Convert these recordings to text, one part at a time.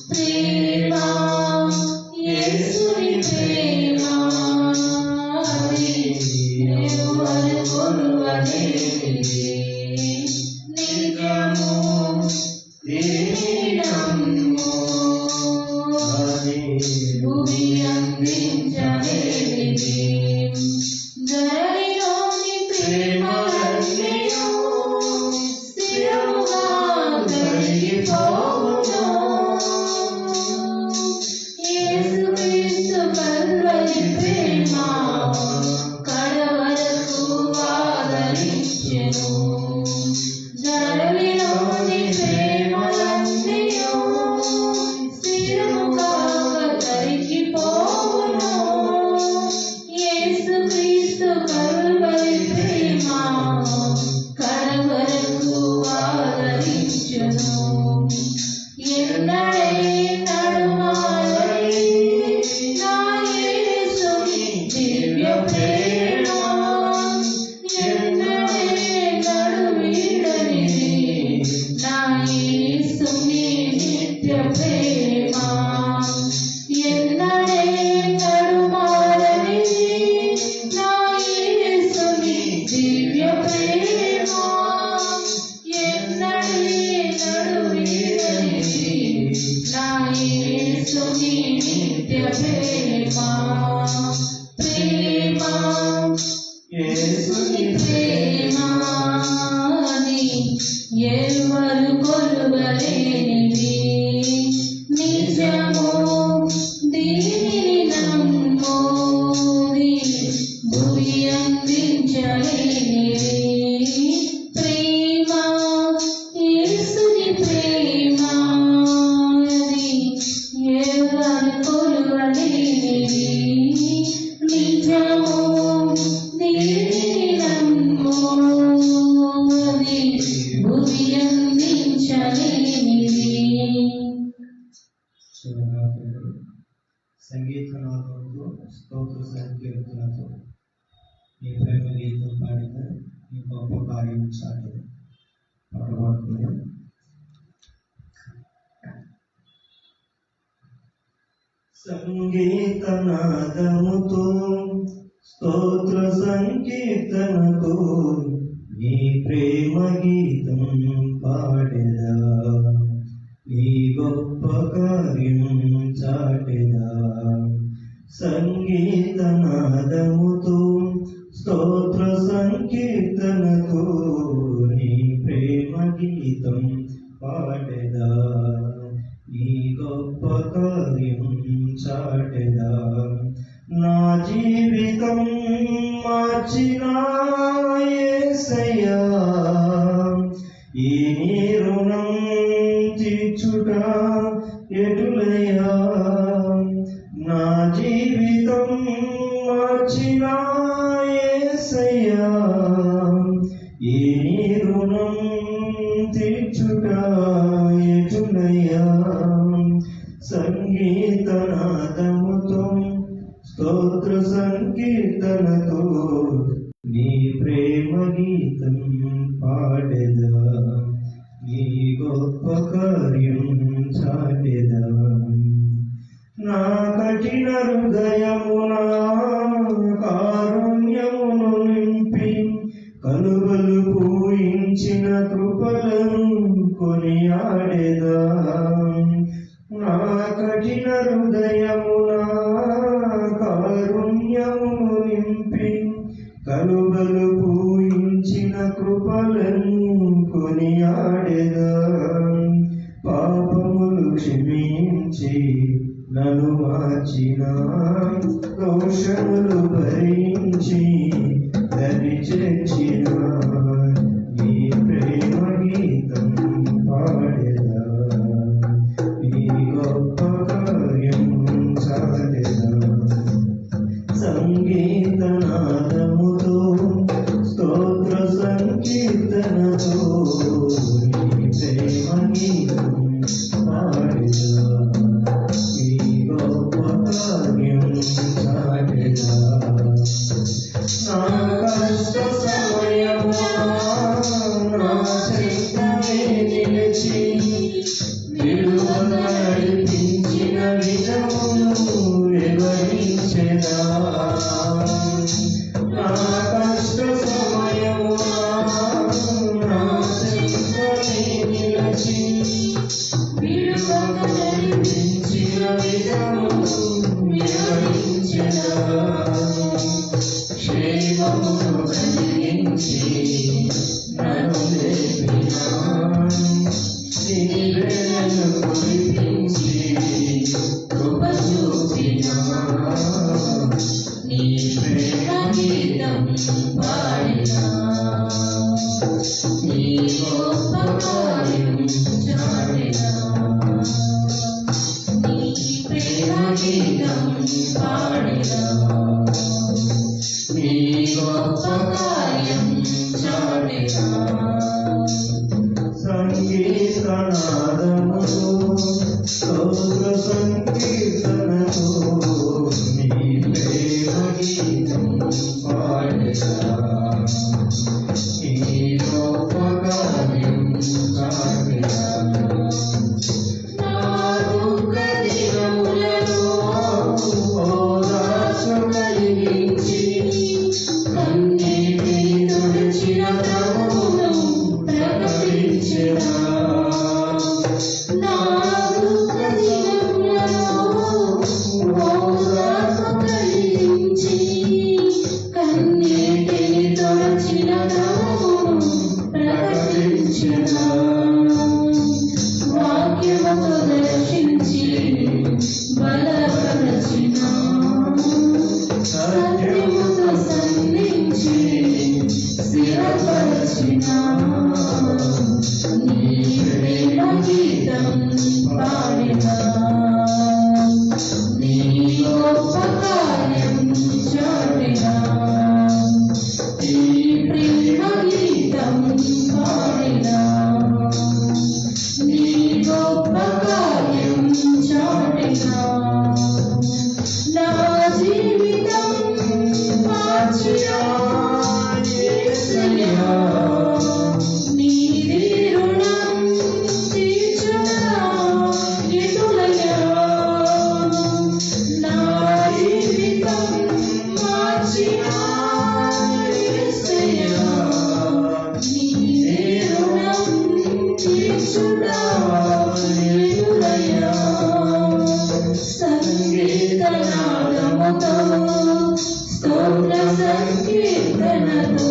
ప్రేమ యేసుని ప్రేమ ఎవరు కొలువలేనిది నిజము దీనము భూమి అందించలేనిది ధరణిలోని ప్రేమలన్నీయు స్థిరముగా కరిగిపోవును యేసుక్రీస్తు కల్వరి ప్రేమ కడవరకు ఆదరించెను ధరణిలోని ప్రేమలన్నీయు స్థిరముగా కరిగిపోవును యేసుక్రీస్తు కల్వరి ప్రేమ కడవరకు ఆదరించెను ఎన్నడే నడుమాలని నా యేసుని దివ్య ప్రేమ ఎన్నడే నడువీడనిది నా యేసుని నిత్య ప్రేమ ఎన్నడే నడుమాలని నా యేసుని దివ్య ప్రేమ ఎన్నడే నడువీడనిది నా యేసుని నిత్య ప్రేమ ప్రేమ యేసుని ప్రేమ ఎవరు కొలువలేనిది నిజము దీనిని నమ్మోది భూమి అందించలేనిది ప్రేమ యేసుని ప్రేమ ఎవరు కొలువలేనిది నిజము దీనిని నమ్మోది భూమి అందించలేనిది. సంగీతనాథంతో స్తోత్ర సంకీర్తనతో ఈ ప్రేమ గీతం పాడిన ఈ గొప్ప కార్యం సాటింది పాడబడుతుంది. సంగీతనాదముతో స్తోత్ర సంకీర్తనతో నీ ప్రేమ గీతం పాడెదా నీ గొప్ప కార్యం చాటెదా సంగీతనాదముతో స్తోత్ర సంకీర్తనతో నీ ప్రేమ గీతం పాడెదా నీ గొప్ప కార్యం చాటెదా నా జీవితం మార్చిన యేసయ్యా ఈ నీ రుణం తీర్చుట ఎటులయ్యా నా జీవితం మార్చిన యేసయ్యా ఈ నీ రుణం తీర్చుట ఎటులయ్యా సంగీతనాదముతో స్తోత్ర సంకీర్తనతో నీ ప్రేమ గీతం పాడెదా నీ గొప్ప కార్యం చాటెదా నా కఠిన హృదయమునా కారుణ్యమును నింపి కలువలు పూయించిన కృపలను కొనియాడెదా నా కఠిన హృదయమునా కారుణ్యమును నింపి కలువలు పూయించిన కృపలను కొనియాడెదా పాపములు క్షమించి నన్ను మార్చిన దోషములు భరించి దరి చేర్చిన నీ ప్రేమ గీతం పాడెదా నీ గొప్ప కార్యం చాటెదా సంగీతనాదముతో స్తోత్ర సంకీర్తనతో నీ ప్రేమ గీతం పాడెదా నీ గొప్ప కార్యం చాటెదా నా కష్ట సమయమున నా చెంతనే నిలిచి విడుదల నడిపి సంగీతనాదముతో స్తోత్ర సంకీర్తనతో నీ ప్రేమ గీతం పాడెదా నీ గొప్ప కార్యం చాటెదా నా దుఃఖ దినములలో ఓదార్పు కలిగించి కన్నీటిని తుడిచిన ప్రభువును ప్రకటించెదా నా దుఃఖ దినములలో ఓదార్పు కలిగించి కన్నీటిని తుడిచిన ప్రభువును ప్రకటించెదా వాక్యముతో దర్శించి బలపరచిన సత్యముతో సంధించి స్థిరపరచిన నీ ప్రేమ గీతం పాడెదా నీ గొప్ప కార్యం చాటెదా నీ ప్రేమ గీతం పాడెదా నీ గొప్ప కార్యం చాటెదా నా జీవితం మార్చిన యేసయ్యా నీది రుణం తీర్చునా ఎటులయ్యా నా జీవితం మార్చిన యేసయ్యా నీది రుణం తీర్చునా ఎటులయ్యా సంగీతనాదముతో స్తోత్ర సంకీర్తనతో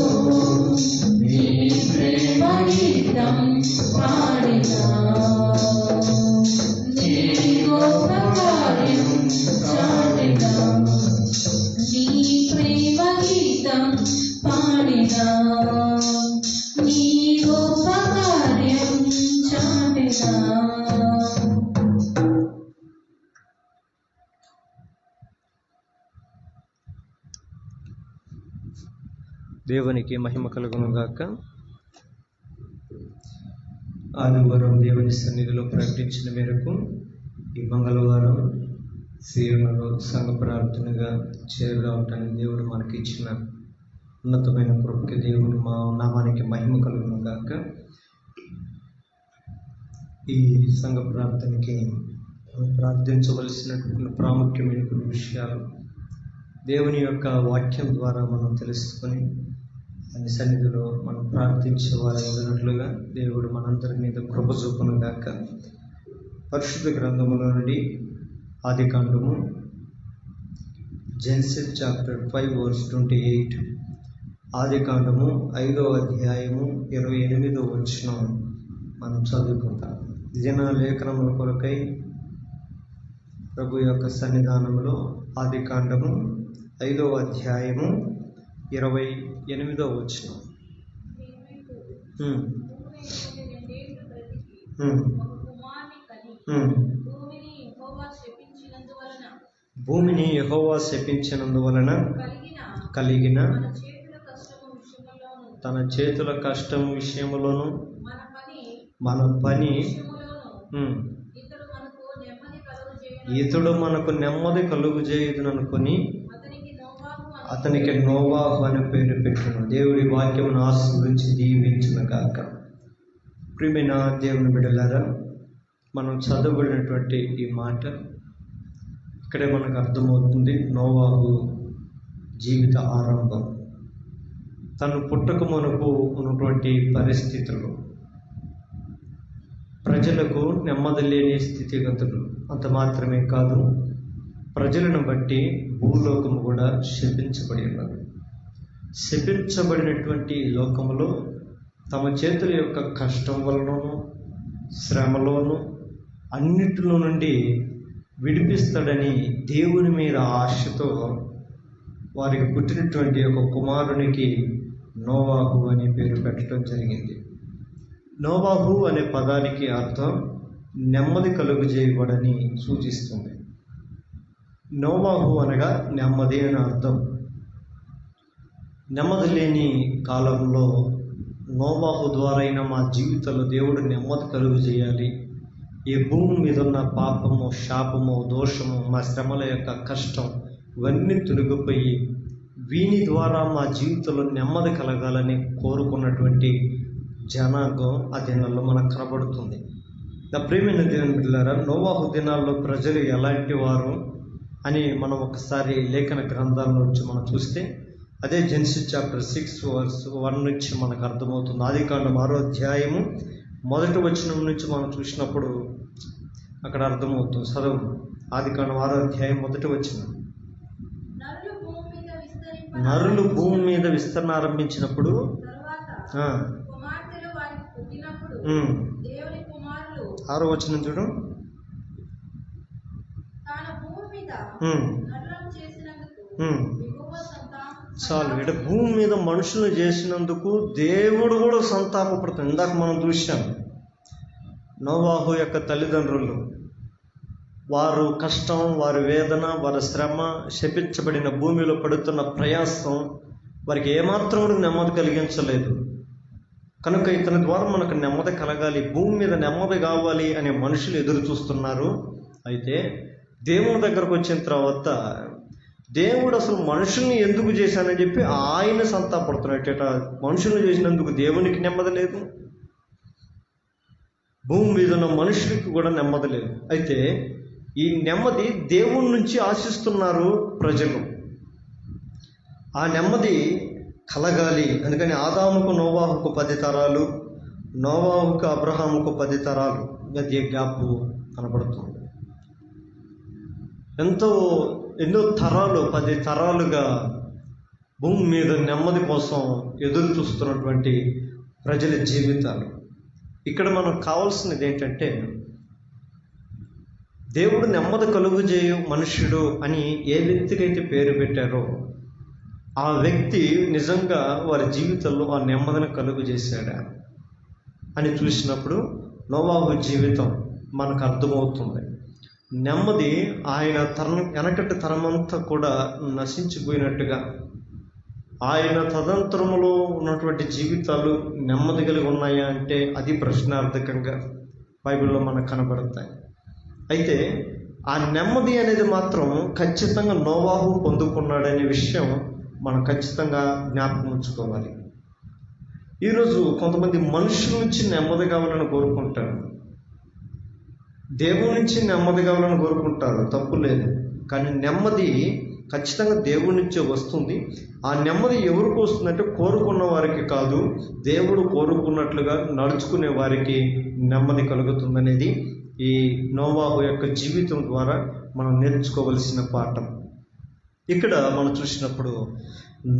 నీ ప్రేమ గీతం పాడెదా నీ గొప్ప కార్యం చాటెదా నీ ప్రేమ గీతం పాడెదా నీ గొప్ప కార్యం చాటెదా. దేవునికి మహిమ కలుగును గాక. ఆదివారం దేవుని సన్నిధిలో ప్రకటించిన మేరకు ఈ మంగళవారం సీఎంలో సంఘ ప్రార్థనగా చేరురావటానికి దేవుడు మనకి ఇచ్చిన ఉన్నతమైన కృపకి దేవుడు మా నామానికి మహిమ కలుగును గాక. ఈ సంఘ ప్రార్థనకి ప్రార్థించవలసినటువంటి ప్రాముఖ్యమైన కొన్ని విషయాలు దేవుని యొక్క వాక్యం ద్వారా మనం తెలుసుకొని ఆయన సన్నిధిలో మనం ప్రార్థించే వారైనట్లుగా దేవుడు మనందరి మీద కృప చూపును గాక. పరిశుద్ధ గ్రంథములో నుండి ఆదికాండము జెనసిస్ చాప్టర్ 5:28 ఆదికాండము 5వ అధ్యాయము 28వ వచనం మనం చదువుకుంటాం. దిన లేఖనముల కొరకై ప్రభు యొక్క సన్నిధానంలో ఆదికాండము 5వ అధ్యాయము 28వ వచనం. భూమిని యెహోవా శపించినందువలన కలిగిన తన చేతుల కష్టం విషయములోను మన పని ఇతడు మనకు నెమ్మది కలుగు చేయుదుననుకొని అతనికి నోవాహు అనే పేరు పెట్టిన. దేవుడి వాక్యమును ఆశీర్వదించి దీవించిన గాక. ప్రియమైన దేవుని బిడ్డలారా, మనం చదవబడినటువంటి ఈ మాట ఇక్కడే మనకు అర్థమవుతుంది. నోవాహు జీవిత ఆరంభం, తను పుట్టక మునుపు ఉన్నటువంటి పరిస్థితులు, ప్రజలకు నెమ్మది లేని స్థితిగతులు. అంత మాత్రమే కాదు, ప్రజలను బట్టి భూలోకము కూడా శపించబడి ఉన్నది. శపించబడినటువంటి లోకములో తమ చేతుల యొక్క కష్టం వలనను శ్రమలోను అన్నిటిలో నుండి విడిపిస్తాడని దేవుని మీద ఆశతో వారికి పుట్టినటువంటి ఒక కుమారునికి నోవాహు అనే పేరు పెట్టడం జరిగింది. నోవాహు అనే పదానికి అర్థం నెమ్మది కలుగు చేయబడని సూచిస్తుంది. నోవాహు అనగా నెమ్మది అని అర్థం. నెమ్మది లేని కాలంలో నోవాహు ద్వారా అయినా మా జీవితంలో దేవుడు నెమ్మది కలుగు చేయాలి. ఈ భూమి మీద ఉన్న పాపము, శాపము, దోషము, మా శ్రమల యొక్క కష్టం ఇవన్నీ తొలగిపోయి వీని ద్వారా మా జీవితంలో నెమ్మది కలగాలని కోరుకున్నటువంటి జనాంగం ఆ దినాల్లో మనకు కనబడుతుంది. నా ప్రియమైన దేవుని బిడ్డలారా, నోవాహు దినాల్లో ప్రజలు ఎలాంటి వారు అని మనం ఒకసారి లేఖన గ్రంథాల నుంచి మనం చూస్తే అదే జెనసిస్ చాప్టర్ 6:1 నుంచి మనకు అర్థమవుతుంది. ఆదికాండం 6వ అధ్యాయము 1వ వచనం నుంచి మనం చూసినప్పుడు అక్కడ అర్థమవుతుంది. చదువు. ఆదికాండం 6వ అధ్యాయం 1వ వచనం. నరులు భూమి మీద విస్తరణ ఆరంభించినప్పుడు ఆరో వచనం చూడు. చాలు, ఇక్కడ భూమి మీద మనుషులు చేసినందుకు దేవుడు కూడా సంతాపపడుతుంది. ఇందాక మనం చూసాం నోవాహు యొక్క తల్లిదండ్రులు, వారు కష్టం, వారి వేదన, వారి శ్రమ, శపించబడిన భూమిలో పడుతున్న ప్రయాసం వారికి ఏమాత్రం కూడా నెమ్మది కలిగించలేదు. కనుక ఇతని ద్వారా మనకు నెమ్మది కలగాలి, భూమి మీద నెమ్మది కావాలి అనే మనుషులు ఎదురు చూస్తున్నారు. అయితే దేవుని దగ్గరకు వచ్చిన తర్వాత దేవుడు అసలు మనుషుల్ని ఎందుకు చేశానని చెప్పి ఆయన సంతాపడుతున్నట్ట. మనుషుల్ని చేసినందుకు దేవునికి నెమ్మది లేదు, భూమి మీద ఉన్న మనుషులకి కూడా నెమ్మది లేదు. అయితే ఈ నెమ్మది దేవుని నుంచి ఆశిస్తున్నారు ప్రజలు. ఆ నెమ్మది కలగాలి. అందుకని ఆదాముకు నోవాహుకు 10 తరాలు, నోవాహుకు అబ్రహాముకు 10 తరాలు మధ్య గ్యాప్ కనబడుతుంది. ఎన్నో తరాలు, 10 తరాలుగా భూమి మీద నెమ్మది కోసం ఎదురు చూస్తున్నటువంటి ప్రజల జీవితాలు. ఇక్కడ మనకు కావాల్సినది ఏంటంటే, దేవుడు నెమ్మది కలుగు చేయు మనుష్యుడు అని ఏ వ్యక్తికైతే పేరు పెట్టారో ఆ వ్యక్తి నిజంగా వారి జీవితంలో ఆ నెమ్మదిని కలుగు చేశాడా అని చూసినప్పుడు నోవాహు జీవితం మనకు అర్థమవుతుంది. నెమ్మది ఆయన వెనకటి తరమంతా కూడా నశించిపోయినట్టుగా, ఆయన తదంతరములో ఉన్నటువంటి జీవితాలు నెమ్మది కలిగి ఉన్నాయా అంటే అది ప్రశ్నార్థకంగా బైబిల్లో మనకు కనబడతాయి. అయితే ఆ నెమ్మది అనేది మాత్రం ఖచ్చితంగా నోవాహు పొందుకున్నాడనే విషయం మనం ఖచ్చితంగా జ్ఞాపకం ఉంచుకోవాలి. ఈరోజు కొంతమంది మనుషుల నుంచి నెమ్మది కావాలని కోరుకుంటారు, దేవుడి నుంచి నెమ్మది కావాలని కోరుకుంటారు, తప్పు లేదు. కానీ నెమ్మది ఖచ్చితంగా దేవుడి నుంచే వస్తుంది. ఆ నెమ్మది ఎవరికి వస్తుందంటే కోరుకున్న వారికి కాదు, దేవుడు కోరుకున్నట్లుగా నడుచుకునే వారికి నెమ్మది కలుగుతుందనేది ఈ నోవాహు యొక్క జీవితం ద్వారా మనం నేర్చుకోవలసిన పాఠం. ఇక్కడ మనం చూసినప్పుడు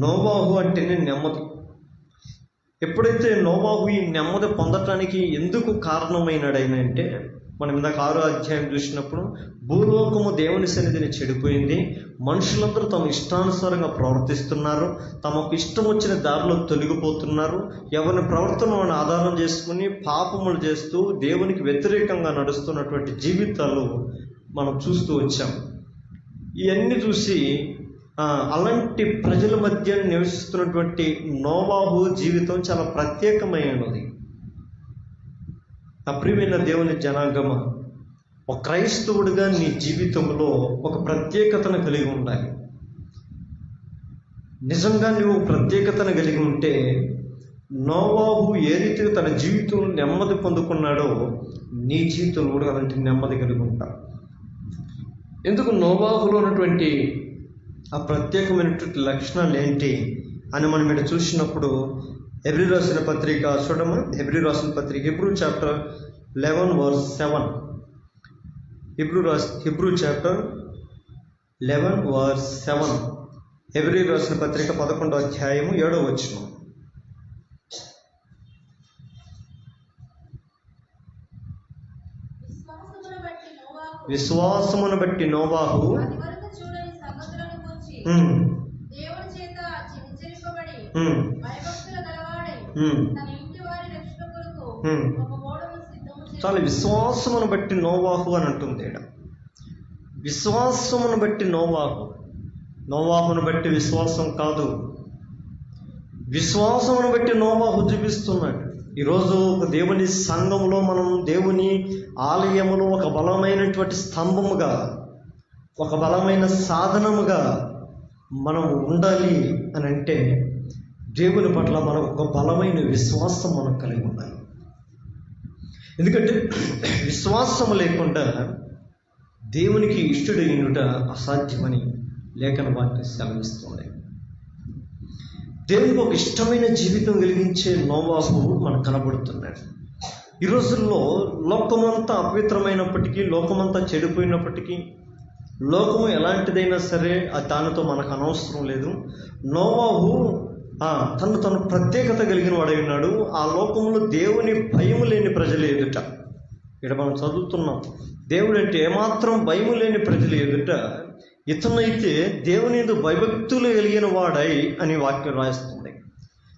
నోవాహు అంటేనే నెమ్మది. ఎప్పుడైతే నోవాహు ఈ నెమ్మది పొందటానికి ఎందుకు కారణమైనాడైనంటే, మనం ఇందాక 6వ అధ్యాయం చూసినప్పుడు భూలోకము దేవుని సన్నిధిని చెడిపోయింది, మనుషులందరూ తమ ఇష్టానుసారంగా ప్రవర్తిస్తున్నారు, తమకు ఇష్టం వచ్చిన దారిలో తొలగిపోతున్నారు, ఎవరిని ప్రవర్తనను ఆధారం చేసుకుని పాపములు చేస్తూ దేవునికి వ్యతిరేకంగా నడుస్తున్నటువంటి జీవితాలు మనం చూస్తూ వచ్చాం. ఇవన్నీ చూసి అలాంటి ప్రజల మధ్య నివసిస్తున్నటువంటి నోవాహు జీవితం చాలా ప్రత్యేకమైనది. అప్రియమైన దేవుని జనాంగమా, ఒక క్రైస్తవుడిగా నీ జీవితంలో ఒక ప్రత్యేకతను కలిగి ఉండాలి. నిజంగా నువ్వు ప్రత్యేకతను కలిగి ఉంటే నోవాహు ఏ రీతిగా తన జీవితంలో నెమ్మది పొందుకున్నాడో నీ జీవితంలో కూడా అలాంటి నెమ్మది కలిగి ఉంటావు. ఎందుకు నోవాహులో ఉన్నటువంటి ఆ ప్రత్యేకమైనటువంటి లక్షణాలు ఏంటి అని మనం ఇక్కడ చూసినప్పుడు హెబ్రీ రాసిన పత్రిక చూడమా. హెబ్రీ రాసిన పత్రిక Hebrew chapter 11:7. Hebrew chapter 11:7. Hebrew రాసిన పత్రిక 11వ అధ్యాయము 7వ వచనం. విశ్వాసమును బట్టి నోవాహు చాలా విశ్వాసమును బట్టి నోవాహు అని అంటుంది. విశ్వాసమును బట్టి నోవాహును బట్టి విశ్వాసం కాదు, విశ్వాసమును బట్టి నోవాహు జీవిస్తున్నాడు. ఈరోజు ఒక దేవుని సంఘములో మనం దేవుని ఆలయములో ఒక బలమైనటువంటి స్తంభముగా, ఒక బలమైన సాధనముగా మనం ఉండాలి అని అంటే దేవుని పట్ల మనకు ఒక బలమైన విశ్వాసం మనం కలిగి ఉండాలి. ఎందుకంటే విశ్వాసం లేకుండా దేవునికి ఇష్టడైనట అసాధ్యమని లేఖన వాక్యం సెలవిస్తుంది. దేవునికి ఒక ఇష్టమైన జీవితం కలిగించే నోవాహు మనకు కనబడుతున్నాడు. ఈ రోజుల్లో లోకమంతా అపవిత్రమైనప్పటికీ, లోకమంతా చెడిపోయినప్పటికీ, లోకము ఎలాంటిదైనా సరే దానితో మనకు అనవసరం లేదు. నోవాహు తను ప్రత్యేకత కలిగిన వాడై ఉన్నాడు. ఆ లోకంలో దేవుని భయం లేని ప్రజలు ఎదుట, ఇక్కడ మనం చదువుతున్నాం, దేవుడు అంటే ఏమాత్రం భయం లేని ప్రజలు ఎదుట ఇతనైతే దేవుని యందు భయభక్తులు కలిగిన వాడై అని వాక్యం రాయిస్తుంది.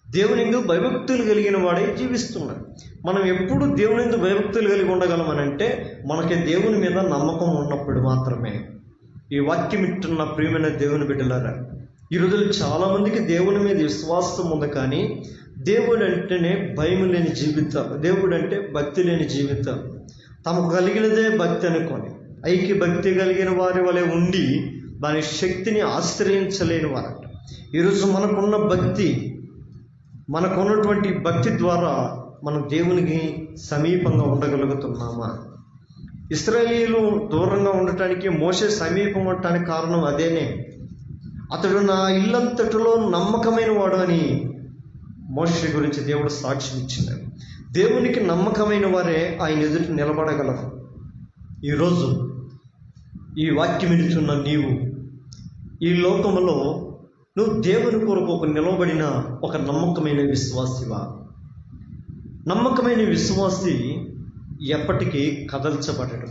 దేవుని యందు భయభక్తులు కలిగిన వాడై జీవిస్తున్నాడు. మనం ఎప్పుడు దేవుని యందు భయభక్తులు కలిగి ఉండగలమనంటే మనకి దేవుని మీద నమ్మకం ఉన్నప్పుడు మాత్రమే. ఈ వాక్యం ఇట్టున్న ప్రియమైన దేవుని బిడ్డలారా, ఈ రోజులు చాలామందికి దేవుని మీద విశ్వాసం ఉంది, కానీ దేవుడు అంటేనే భయం లేని జీవితం, దేవుడు అంటే భక్తి లేని జీవితం, తమకు కలిగినదే భక్తి అనుకొని ఐక్య భక్తి కలిగిన వారి వలె ఉండి దాని శక్తిని ఆశ్రయించలేని వారట. ఈరోజు మనకున్న భక్తి, మనకున్నటువంటి భక్తి ద్వారా మనం దేవునికి సమీపంగా ఉండగలుగుతున్నామా? ఇశ్రాయేలీయులు దూరంగా ఉండటానికి, మోషే సమీపం ఉండటానికి కారణం అదేనే. అతడు నా ఇల్లంతటిలో నమ్మకమైన వాడు అని మోషే గురించి దేవుడు సాక్ష్యం ఇచ్చినాడు. దేవునికి నమ్మకమైన వారే ఆయన ఎదుట నిలబడగలరు. ఈరోజు ఈ వాక్యం వినుచున్న నీవు ఈ లోకములో నువ్వు దేవుని కొరకు ఒక నిలబడిన ఒక నమ్మకమైన విశ్వాసివా? నమ్మకమైన విశ్వాసి ఎప్పటికీ కదల్చబడడు.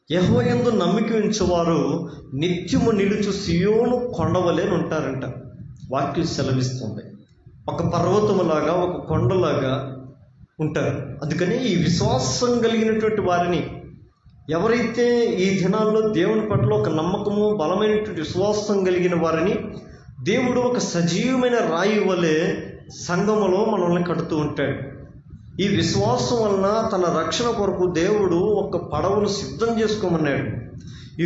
యెహోవా యందు నమ్మిక ఉంచువారు నిత్యము నిలుచు సియోను కొండవలే ఉంటారంట. వాక్యం సెలవిస్తుంది. ఒక పర్వతములాగా, ఒక కొండలాగా ఉంటారు. అందుకని ఈ విశ్వాసం కలిగినటువంటి వారిని, ఎవరైతే ఈ దినాల్లో దేవుని పట్ల ఒక నమ్మకము, బలమైనటువంటి విశ్వాసం కలిగిన వారిని దేవుడు ఒక సజీవమైన రాయి వలె సంఘములో మనల్ని కడుతూ ఉంటాడు. ఈ విశ్వాసం వలన తన రక్షణ కొరకు దేవుడు ఒక పడవను సిద్ధం చేసుకోమన్నాడు.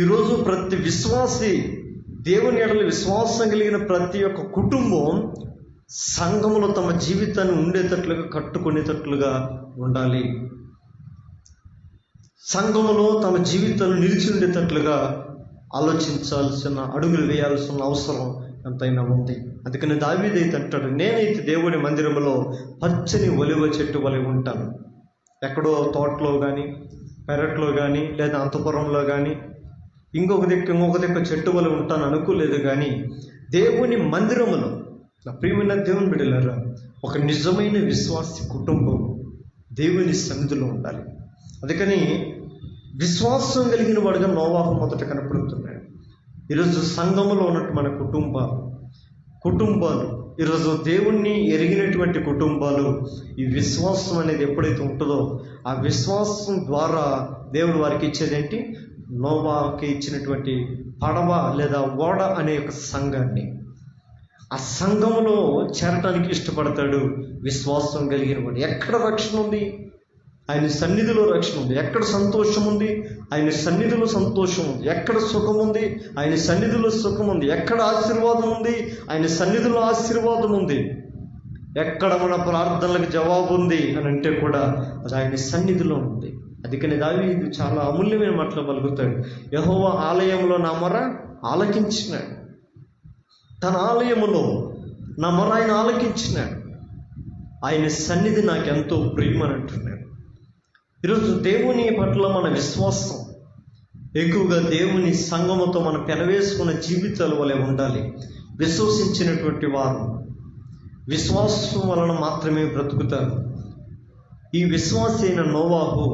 ఈరోజు ప్రతి విశ్వాసి, దేవుని ఎడల విశ్వాసం కలిగిన ప్రతి ఒక్క కుటుంబం సంఘములో తమ జీవితాన్ని ఉండేటట్లుగా, కట్టుకునేటట్లుగా ఉండాలి. సంఘములో తమ జీవితాన్ని నిలిచి ఉండేటట్లుగా ఆలోచించాల్సిన, అడుగులు వేయాల్సిన అవసరం ఎంతైనా ఉంది. అందుకని దావీదైతే అంటాడు, నేనైతే దేవుడి మందిరంలో పచ్చని ఒలివ చెట్టు వలె ఉంటాను. ఎక్కడో తోటలో కానీ, పెరట్లో కానీ, లేదా అంతపురంలో కానీ, ఇంకొక దిక్కు చెట్టు వలె ఉంటాను అనుకోలేదు. కానీ దేవుని మందిరములో, నా ప్రియమైన దేవుని బిడ్డలారా, ఒక నిజమైన విశ్వాసి కుటుంబం దేవుని సన్నిధిలో ఉండాలి. అందుకని విశ్వాసం కలిగిన వాడుగా నోవాహు మొదట కనపడుతున్నాడు. ఈరోజు సంఘములో ఉన్నట్టు మన కుటుంబాలు ఈరోజు దేవుణ్ణి ఎరిగినటువంటి కుటుంబాలు, ఈ విశ్వాసం అనేది ఎప్పుడైతే ఉంటుందో ఆ విశ్వాసం ద్వారా దేవుడు వారికి ఇచ్చేదేంటి? నోవాహుకి ఇచ్చినటువంటి పడవ లేదా ఓడ అనే ఒక సంఘాన్ని. ఆ సంఘములో చేరటానికి ఇష్టపడతాడు విశ్వాసం కలిగిన వాడు. ఎక్కడ రక్షణ ఉంది? ఆయన సన్నిధిలో రక్షణ ఉంది. ఎక్కడ సంతోషం ఉంది? ఆయన సన్నిధిలో సంతోషం ఉంది. ఎక్కడ సుఖం ఉంది? ఆయన సన్నిధిలో సుఖం ఉంది. ఎక్కడ ఆశీర్వాదం ఉంది? ఆయన సన్నిధిలో ఆశీర్వాదం ఉంది. ఎక్కడ మన ప్రార్థనలకు జవాబు ఉంది అని అంటే కూడా అది ఆయన సన్నిధిలో ఉంది. అందుకని దావీదు చాలా అమూల్యమైన మాటలు పలుకుతాడు. యెహోవా ఆలయంలో నా మొర ఆలకించినాడు. తన ఆలయములో నా మొర ఆయన ఆలకించినాడు. ఆయన సన్నిధి నాకెంతో ప్రియమని అంటున్నాడు. ఈరోజు దేవుని పట్ల మన విశ్వాసం ఎక్కువగా దేవుని సంఘముతో మనం పెనవేసుకున్న జీవితాల వలె ఉండాలి. విశ్వసించినటువంటి వారు విశ్వాసం వలన మాత్రమే బ్రతుకుతారు. ఈ విశ్వాసి అయిన నోవాహు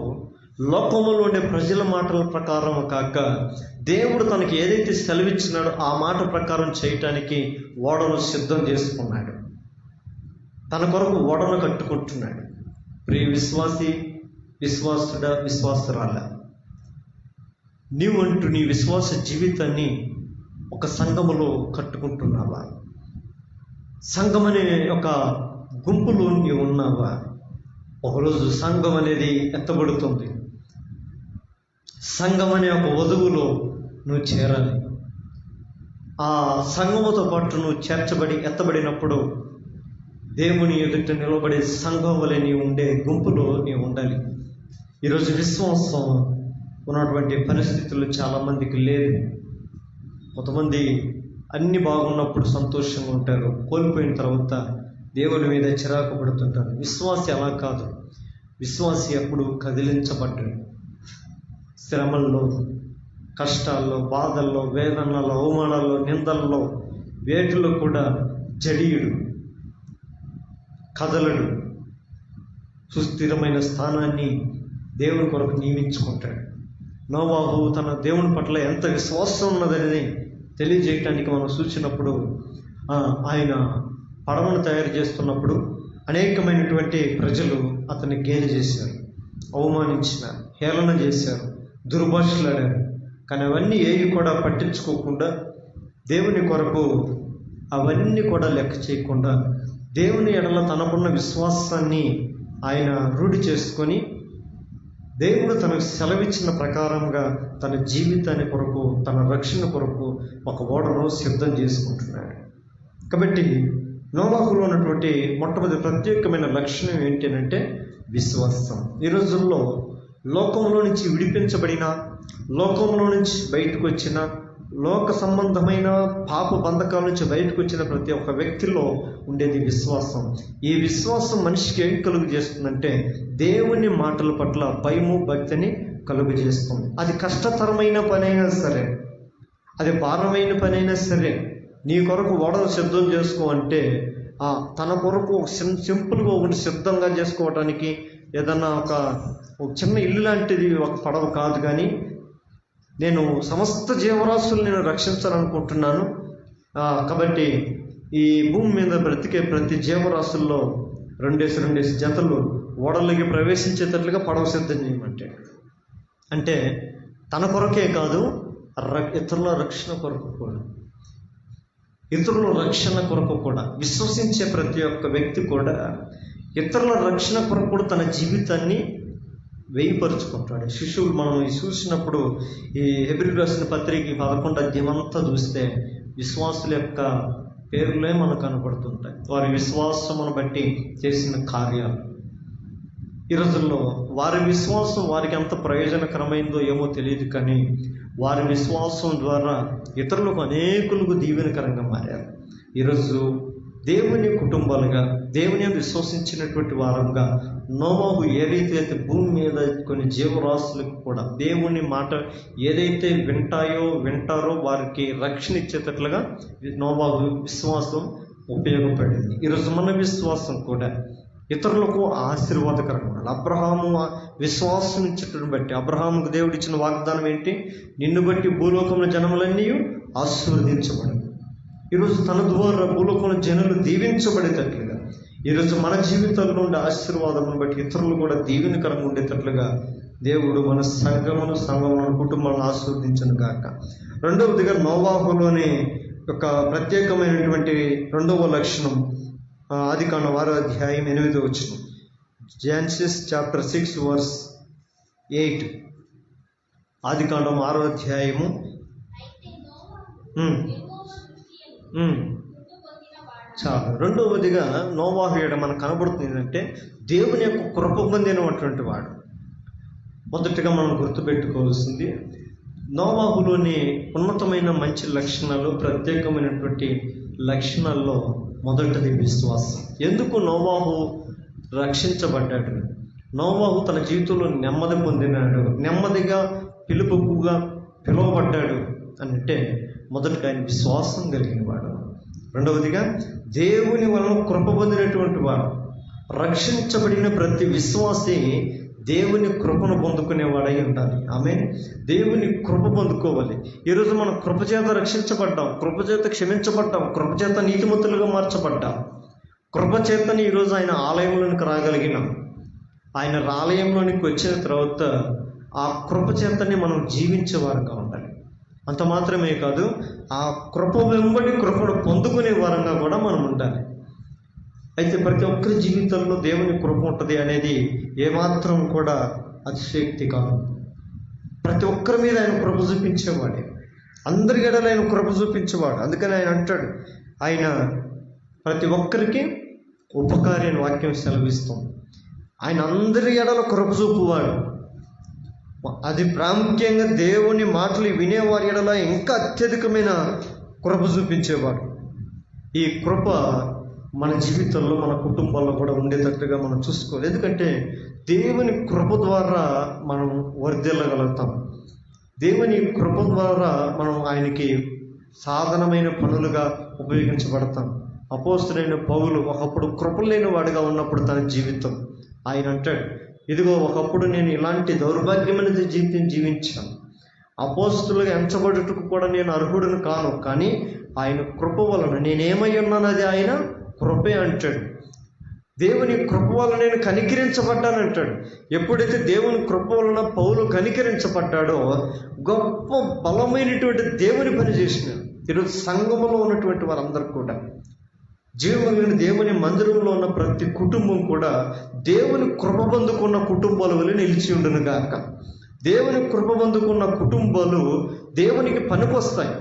లోకములో ఉండే ప్రజల మాటల ప్రకారం కాక దేవుడు తనకి ఏదైతే సెలవిచ్చినాడో ఆ మాట ప్రకారం చేయటానికి ఓడను సిద్ధం చేసుకున్నాడు. తన కొరకు ఓడను కట్టుకుంటున్నాడు. ప్రియ విశ్వాసి, విశ్వాసుడా, విశ్వాసురాల, నీవంటూ నీ విశ్వాస జీవితాన్ని ఒక సంఘములో కట్టుకుంటున్నావా? సంఘం అనే ఒక గుంపులో నీవు ఉన్నావా? ఒకరోజు సంఘం అనేది ఎత్తబడుతుంది. సంఘం అనే ఒక వధువులో నువ్వు చేరాలి. ఆ సంఘముతో పాటు నువ్వు చేర్చబడి ఎత్తబడినప్పుడు దేవుని ఎదుట నిలబడే సంఘం వలె నీవు ఉండే గుంపులో నీవు ఉండాలి. ఈరోజు విశ్వాసం ఉన్నటువంటి పరిస్థితులు చాలామందికి లేదు. కొంతమంది అన్ని బాగున్నప్పుడు సంతోషంగా ఉంటారు, కోల్పోయిన తర్వాత దేవుని మీద చిరాకు పడుతుంటారు. విశ్వాసి అలా కాదు. విశ్వాసి ఎప్పుడు కదిలించబడ్డాడు. శ్రమల్లో, కష్టాల్లో, బాధల్లో, వేదనల్లో, అవమానాల్లో, నిందల్లో, వేటిలో కూడా జడియుడు, కదలడు. సుస్థిరమైన స్థానాన్ని దేవుని కొరకు నియమించుకుంటాడు. నోవాహు తన దేవుని పట్ల ఎంత విశ్వాసం ఉన్నదని తెలియజేయటానికి మనం చూసినప్పుడు ఆయన పడవను తయారు చేస్తున్నప్పుడు అనేకమైనటువంటి ప్రజలు అతన్ని గేలి చేశారు, అవమానించినారు, హేళన చేశారు, దుర్భాషలాడారు. కానీ అవన్నీ ఏవి కూడా పట్టించుకోకుండా దేవుని కొరకు అవన్నీ కూడా లెక్క చేయకుండా దేవుని ఎడల తనకున్న విశ్వాసాన్ని ఆయన రూఢి చేసుకొని దేవుడు తనకు సెలవిచ్చిన ప్రకారంగా తన జీవితాన్ని కొరకు, తన రక్షణ కొరకు ఒక ఓడను సిద్ధం చేసుకుంటున్నాడు. కాబట్టి నోవాహులో ఉన్నటువంటి మొట్టమొదటి ప్రత్యేకమైన లక్షణం ఏంటి అంటే విశ్వాసం. ఈ రోజుల్లో లోకంలో నుంచి విడిపించబడిన, లోకంలో నుంచి బయటకు వచ్చిన, లోక సంబంధమైన పాప బంధకాల నుంచి బయటకు వచ్చిన ప్రతి ఒక్క వ్యక్తిలో ఉండేది విశ్వాసం. ఈ విశ్వాసం మనిషికి ఏం కలుగు చేస్తుందంటే దేవుని మాటల పట్ల భయము, భక్తిని కలుగు చేస్తుంది. అది కష్టతరమైన పనైనా సరే, అది భారమైన పనైనా సరే, నీ కొరకు ఓడను సిద్ధం చేసుకో అంటే తన కొరకు సింపుల్గా ఒకటి సిద్ధంగా చేసుకోవడానికి ఏదన్నా ఒక చిన్న ఇల్లు లాంటిది ఒక పడవ కాదు, కానీ నేను సమస్త జీవరాశులు నేను రక్షించాలనుకుంటున్నాను. కాబట్టి ఈ భూమి మీద బ్రతికే ప్రతి జీవరాశుల్లో రెండేసి జతలు ఓడలకి ప్రవేశించేటట్లుగా పడవ సిద్ధం చేయమంటే, అంటే తన కొరకే కాదు, ఇతరుల రక్షణ కొరకు కూడా, ఇతరుల రక్షణ కొరకు కూడా విశ్వసించే ప్రతి ఒక్క వ్యక్తి కూడా ఇతరుల రక్షణ కొరకు కూడా తన జీవితాన్ని వేయిపరుచుకుంటాడు. శిష్యులు మనం చూసినప్పుడు ఈ హెబ్రీయులకు రాసిన పత్రిక 11వ అధ్యాయం అంతా చూస్తే విశ్వాసుల యొక్క పేర్లే మనకు కనపడుతుంటాయి. వారి విశ్వాసమును బట్టి చేసిన కార్యాలు. ఈ రోజుల్లో వారి విశ్వాసం వారికి ఎంత ప్రయోజనకరమైందో ఏమో తెలియదు, కానీ వారి విశ్వాసం ద్వారా ఇతరులకు అనేకులకు దీవెనకరంగా మారారు. ఈరోజు దేవుని కుటుంబాలుగా, దేవుని విశ్వసించినటువంటి వారంగా నోవాహు ఏదైతే భూమి మీద కొన్ని జీవరాశులకు కూడా దేవుని మాట ఏదైతే వింటారో వారికి రక్షణ ఇచ్చేటట్లుగా నోవాహు విశ్వాసం ఉపయోగపడింది. ఈరోజు మన విశ్వాసం కూడా ఇతరులకు ఆశీర్వాదకరంగా ఉండాలి. అబ్రహాము విశ్వాసం ఇచ్చేటను బట్టి, అబ్రహాముకు దేవుడు ఇచ్చిన వాగ్దానం ఏంటి? నిన్ను బట్టి భూలోకంలో జనములన్నీ ఆశీర్వదించబడు. ఈరోజు తన ద్వారా భూలోకంలో జనులు దీవించబడేటట్లుగా, ఈరోజు మన జీవితంలో ఉండే ఆశీర్వాదమును బట్టి ఇతరులు కూడా దీవెనకరంగా ఉండేటట్లుగా దేవుడు మన సంఘమును కుటుంబాలను ఆశీర్వదించను గాక. రెండవదిగా నోవాహులోని ఒక ప్రత్యేకమైనటువంటి రెండవ లక్షణం ఆదికాండం 6వ అధ్యాయం 8వ వచనం. Genesis chapter 6 verse 8. ఆదికాండం 6వ అధ్యాయము చాలా. రెండవదిగా నోవాహు ఏడ మనకు కనబడుతుంది ఏంటంటే దేవుని యొక్క కృప పొందినటువంటి వాడు. మొదటిగా మనం గుర్తుపెట్టుకోవాల్సింది నోవాహులోని ఉన్నతమైన మంచి లక్షణాలు, ప్రత్యేకమైనటువంటి లక్షణాల్లో మొదటిది విశ్వాసం. ఎందుకు నోవాహు రక్షించబడ్డాడు? నోవాహు తన జీవితంలో నెమ్మది పొందినాడు, నెమ్మదిగా పిలుపుగా పిలువబడ్డాడు అంటే మొదటిగా ఆయన విశ్వాసం కలిగిన వాడు. రెండవదిగా దేవుని వలన కృప పొందినటువంటి వాడు. రక్షించబడిన ప్రతి విశ్వాసి దేవుని కృపను పొందుకునేవాడై ఉండాలి. ఆమె దేవుని కృప పొందుకోవాలి. ఈరోజు మనం కృపచేత రక్షించబడ్డాం, కృపచేత క్షమించబడ్డాం, కృపచేత నీతిమంతులుగా మార్చబడ్డాం. కృపచేతని ఈరోజు ఆయన ఆలయంలోనికి రాగలిగినాం. ఆయన ఆలయంలోనికి వచ్చిన తర్వాత ఆ కృపచేతని మనం జీవించేవారుగా ఉండాలి. అంత మాత్రమే కాదు, ఆ కృప వెంబడి కృపను పొందుకునే వారంగా కూడా మనం ఉండాలి. అయితే ప్రతి ఒక్కరి జీవితంలో దేవుని కృప ఉంటుంది అనేది ఏమాత్రం కూడా అతిశయోక్తి కాదు. ప్రతి ఒక్కరి మీద ఆయన కృప చూపించేవాడే, అందరి ఎడల ఆయన కృప చూపించేవాడు. అందుకని ఆయన అంటాడు, ఆయన ప్రతి ఒక్కరికి ఉపకారి అని వాక్యం సెలవిస్తాం. ఆయన అందరి ఎడల కృప చూపువాడు. అది ప్రాముఖ్యంగా దేవుని మాటలు వినేవారి ఎడల ఇంకా అత్యధికమైన కృప చూపించేవాడు. ఈ కృప మన జీవితంలో, మన కుటుంబాల్లో కూడా ఉండేటట్టుగా మనం చూసుకోవాలి. ఎందుకంటే దేవుని కృప ద్వారా మనం వర్ధిల్లగలుగుతాం. దేవుని కృప ద్వారా మనం ఆయనకి సాధనమైన పనులుగా ఉపయోగించబడతాం. అపోస్తలుడైన పౌలు ఒకప్పుడు కృప లేని వాడిగా ఉన్నప్పుడు తన జీవితం ఆయన అంటాడు, ఇదిగో ఒకప్పుడు నేను ఇలాంటి దౌర్భాగ్యమైన జీవితం జీవించాను, అపోస్తలుగా ఎంచబడుటకు కూడా నేను అర్హుడును కాను, కానీ ఆయన కృప వలన నేనేమై ఉన్నానది ఆయన కృపే అంటాడు. దేవుని కృప వలన నేను కనికరించబడ్డాను అంటాడు. ఎప్పుడైతే దేవుని కృప వలన పౌలు కనికరించబడ్డాడో గొప్ప బలమైనటువంటి దేవుని పని చేసినాడు. ఈరోజు సంఘములో ఉన్నటువంటి వారందరూ కూడా, జీవములను దేవుని మందిరంలో ఉన్న ప్రతి కుటుంబం కూడా దేవుని కృప పొందుకున్న కుటుంబాల వల్ల నిలిచి ఉండును గాక. దేవుని కృప పొందుకున్న కుటుంబాలు దేవునికి పనికొస్తాయి.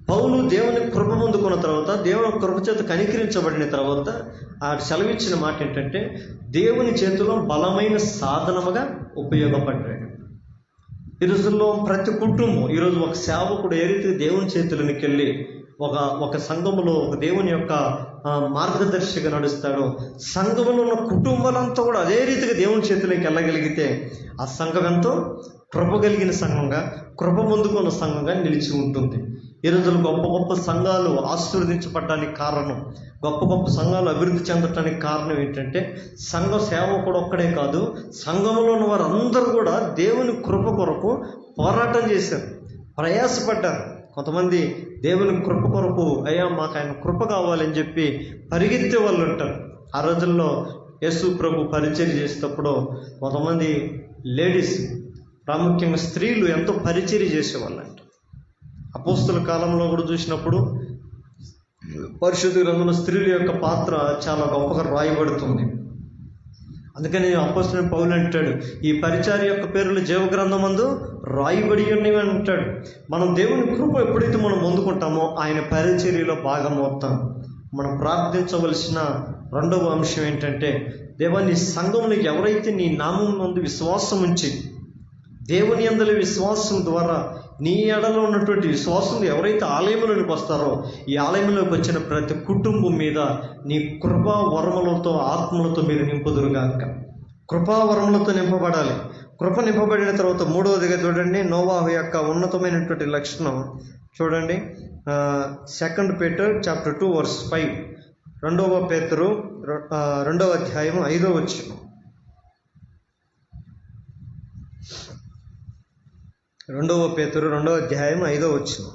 పౌలు దేవుని కృప పొందుకున్న తర్వాత, దేవుని కృప చేత కనికరించబడిన తర్వాత ఆ సెలవిచ్చిన మాట ఏంటంటే, దేవుని చేతిలో బలమైన సాధనముగా ఉపయోగపడ్డాడు. ఈ రోజుల్లో ప్రతి కుటుంబం, ఈరోజు ఒక సేవకుడు ఏ రీతి దేవుని చేతులకి వెళ్ళి ఒక సంఘములో ఒక దేవుని యొక్క మార్గదర్శిగా నడుస్తాడో, సంఘములో ఉన్న కుటుంబాలంతా కూడా అదే రీతిగా దేవుని చేతులకి వెళ్ళగలిగితే ఆ సంఘం ఎంతో కృప కలిగిన సంఘంగా, కృప పొందుకున్న సంఘంగా నిలిచి ఉంటుంది. ఈ రోజుల్లో గొప్ప గొప్ప సంఘాలు ఆశీర్వదించబడడానికి కారణం, గొప్ప గొప్ప సంఘాలు అభివృద్ధి చెందటానికి కారణం ఏంటంటే, సంఘ సేవకుడు ఒక్కడే కాదు, సంఘంలో ఉన్న వారందరూ కూడా దేవుని కృప కొరకు పోరాటం చేశారు, ప్రయాసపడ్డారు. కొంతమంది దేవుని కృప కొరకు, అయ్యా మాకు ఆయన కృప కావాలని చెప్పి పరిగెత్తే వాళ్ళు ఉంటారు. ఆ రోజుల్లో యేసు ప్రభు పరిచర్య చేసేటప్పుడు కొంతమంది లేడీస్, ప్రాముఖ్యంగా స్త్రీలు ఎంతో పరిచర్య చేసేవాళ్ళంట. అపోస్తల కాలంలో కూడా చూసినప్పుడు పరిశుద్ధ గ్రంథంలో స్త్రీల యొక్క పాత్ర చాలా గొప్పగా రాయబడుతుంది. అందుకని అపోస్తలుడైన పౌలు అంటాడు, ఈ పరిచర్య యొక్క పేర్లు జీవగ్రంథమందు రాయబడి ఉన్నవి అంటాడు. మనం దేవుని కృప ఎప్పుడైతే మనం పొందుకుంటామో ఆయన పరిచర్యలో భాగమవుతాం. మనం ప్రార్థించవలసిన రెండవ అంశం ఏంటంటే, దేవా నీ సంఘంలో ఎవరైతే నీ నామం నందు విశ్వాసం ఉంచి, దేవుని యందలి విశ్వాసం ద్వారా నీ ఎడలో ఉన్నటువంటి విశ్వాసం ఎవరైతే ఆలయంలోనికి వస్తారో, ఈ ఆలయంలోకి వచ్చిన ప్రతి కుటుంబం మీద నీ కృపా వరములతో, ఆత్మలతో మీరు నింపుదురుగాక. కృపా వరములతో నింపబడాలి. కృప నింపబడిన తర్వాత మూడవదిగా చూడండి, నోవాహు యొక్క ఉన్నతమైనటువంటి లక్షణం చూడండి. 2 Peter chapter 2 verse 5. 2 పేతురు 2వ అధ్యాయం 5వ వచనం. 2 పేతురు 2వ అధ్యాయం 5వ వచనం.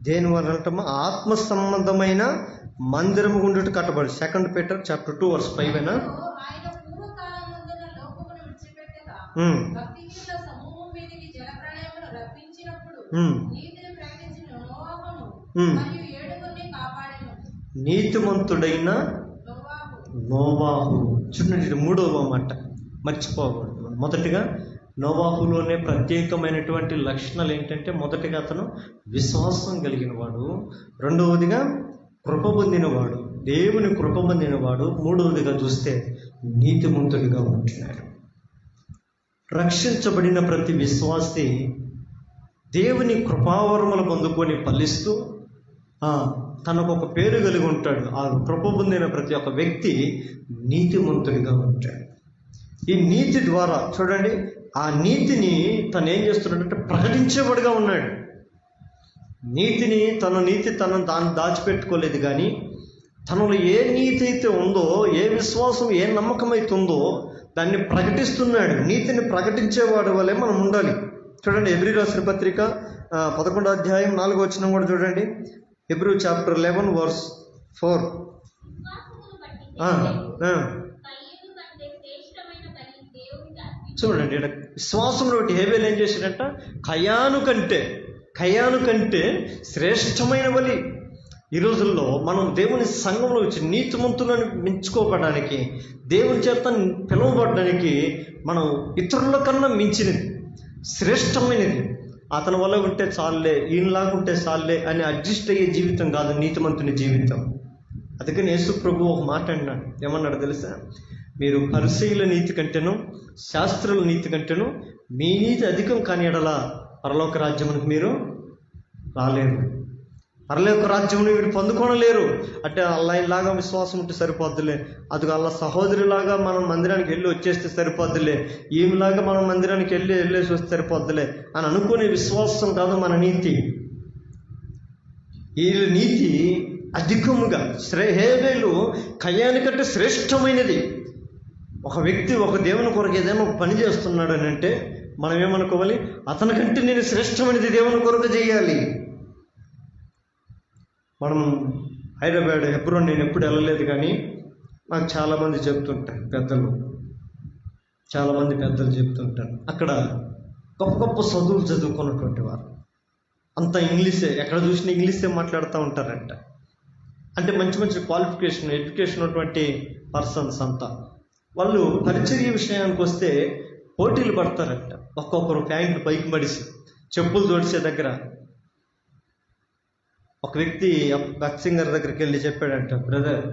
దేని వల్ల అంటామా? ఆత్మ సంబంధమైన మందిరము గుండుట కట్టబడి. 2 Peter chapter 2 verse 5 అయినా నీతిమంతుడైన నోవాహు. చూడండి, మూడవ మాట మర్చిపోకూడదు. మొదటిగా నోవాహులోనే ప్రత్యేకమైనటువంటి లక్షణాలు ఏంటంటే, మొదటిగా అతను విశ్వాసం కలిగిన వాడు, రెండవదిగా కృప పొందినవాడు, దేవుని కృప పొందినవాడు, మూడవదిగా చూస్తే నీతిమంతుడిగా ఉంటున్నాడు. రక్షించబడిన ప్రతి విశ్వాసి దేవుని కృపావరములు పొందుకొని ఫలిస్తూ తనకు ఒక పేరు కలిగి ఉంటాడు. ఆ కృప పొందిన ప్రతి ఒక్క వ్యక్తి నీతిమంతుడిగా ఉంటాడు. ఈ నీతి ద్వారా చూడండి, ఆ నీతిని తను ఏం చేస్తున్నాడంటే ప్రకటించేవాడుగా ఉన్నాడు. తను దాన్ని దాచిపెట్టుకోలేదు, కానీ తనలో ఏ నీతి అయితే ఉందో, ఏ విశ్వాసం, ఏ నమ్మకం అయితే ఉందో దాన్ని ప్రకటిస్తున్నాడు. నీతిని ప్రకటించేవాడు వల్లే మనం ఉండాలి. చూడండి, ఎబ్రీ రాసిన పత్రిక 11వ అధ్యాయం 4వ వచనం కూడా చూడండి. Hebrew chapter 11 verse 4. చూడండి, ఇక్కడ విశ్వాసంలో హేబేలు ఏం చేశాడంట? కయాను కంటే శ్రేష్టమైన బలి. ఈ రోజుల్లో మనం దేవుని సంఘంలో వచ్చి నీతిమంతులను మెచ్చుకోవడానికి, దేవుని చేత పిలువబడడానికి మనం ఇతరుల కన్నా మించినది, శ్రేష్టమైనది. అతని వల్ల ఉంటే చాలులే, ఈయనలాగా ఉంటే చాలులే అని అడ్జస్ట్ అయ్యే జీవితం కాదు నీతిమంతుని జీవితం. అందుకని యేసు ప్రభు ఒక మాట అన్నాడు. ఏమన్నాడు తెలుసా? మీరు పరిసయ్యుల నీతి కంటేను శాస్త్రుల నీతి కంటేను మీ నీతి అధికం కాని ఎడల పరలోక రాజ్యమునికి మీరు రాలేరు, పరలోక రాజ్యమును వీరు పొందుకోనలేరు. అంటే అల్లాగా విశ్వాసం ఉంటే సరిపోద్దులే, అది అలా సహోదరిలాగా మనం మందిరానికి వెళ్ళి వచ్చేస్తే సరిపోద్దులే, ఈమెలాగా మనం మందిరానికి వెళ్ళేసి వస్తే సరిపోద్దులే అని అనుకునే విశ్వాసం కాదు మన నీతి. ఈ నీతి అధికముగా హేబేలు కయ్యాని కంటే శ్రేష్టమైనది. ఒక వ్యక్తి ఒక దేవుని కొరకు ఏదైనా ఒక పని చేస్తున్నాడు అని అంటే మనం ఏమనుకోవాలి? అతనికంటే నేను శ్రేష్టమైనది దేవుని కొరకు చేయాలి. మనం హైదరాబాద్ హెబ్రోన్ నేను ఎప్పుడు వెళ్ళలేదు, కానీ నాకు చాలామంది చెప్తుంటారు, చాలామంది పెద్దలు చెప్తుంటారు, అక్కడ గొప్ప గొప్ప చదువులు చదువుకున్నటువంటి వారు అంతా ఇంగ్లీషే, ఎక్కడ చూసినా ఇంగ్లీషే మాట్లాడుతూ ఉంటారంట. అంటే మంచి మంచి క్వాలిఫికేషన్ ఎడ్యుకేషన్ ఉన్నటువంటి పర్సన్స్ అంతా వాళ్ళు పరిచర్య విషయానికి వస్తే పోటీలు పడతారంట. ఒక్కొక్కరు ప్యాంట్లు పైకి మడిసి చెప్పులు తోడిసే దగ్గర ఒక వ్యక్తి భక్సింగ్ గారి దగ్గరికి వెళ్ళి చెప్పాడంట, బ్రదర్,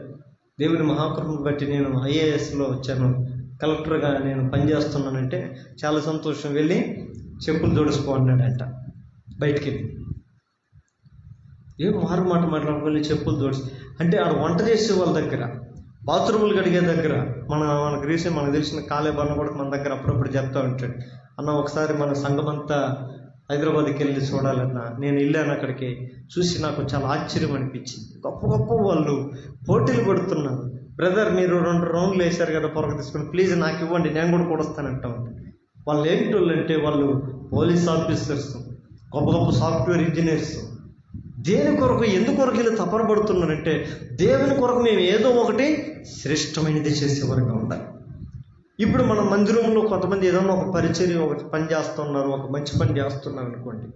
దేవుని మహాకృపను బట్టి నేను ఐఏఎస్లో వచ్చాను, కలెక్టర్గా నేను పనిచేస్తున్నానంటే చాలా సంతోషం, వెళ్ళి చెప్పులు తోడుచుకో అన్నాడంట. బయటికి వెళ్ళి ఏం మారు మాట మాట్లాడుకోవాలి, చెప్పులు తోడిచి అంటే ఆడ వంట చేసే వాళ్ళ దగ్గర, బాత్రూములు కడిగే దగ్గర, మనకు రీసెంట్ మనకు తెలిసిన కాలేబన్న కూడా మన దగ్గర అప్పుడప్పుడు చెప్తా ఉంటాడు, అన్న ఒకసారి మన సంఘం అంతా హైదరాబాద్కి వెళ్ళి చూడాలన్నా. నేను వెళ్ళాను, అక్కడికి చూసి నాకు చాలా ఆశ్చర్యం అనిపించింది. గొప్ప గొప్ప వాళ్ళు పోటీలు పడుతున్నారు. బ్రదర్, మీరు 2 రౌండ్లు వేశారు కదా పొరక తీసుకుని, ప్లీజ్ నాకు ఇవ్వండి, నేను కూడా కూడొస్తానంటాం. వాళ్ళు ఏంటి వాళ్ళు అంటే వాళ్ళు పోలీస్ ఆఫీసర్స్, గొప్ప గొప్ప సాఫ్ట్వేర్ ఇంజనీర్స్. దేని కొరకు ఎందుకొరకు వీళ్ళు తపన పడుతున్నారంటే దేవుని కొరకు మేము ఏదో ఒకటి శ్రేష్టమైనది చేసేవరకు ఉండాలి. ఇప్పుడు మన మందిరంలో కొంతమంది ఏదైనా ఒక పరిచర్య ఒక పని చేస్తున్నారు, ఒక మంచి పని చేస్తున్నారు అనుకోండి,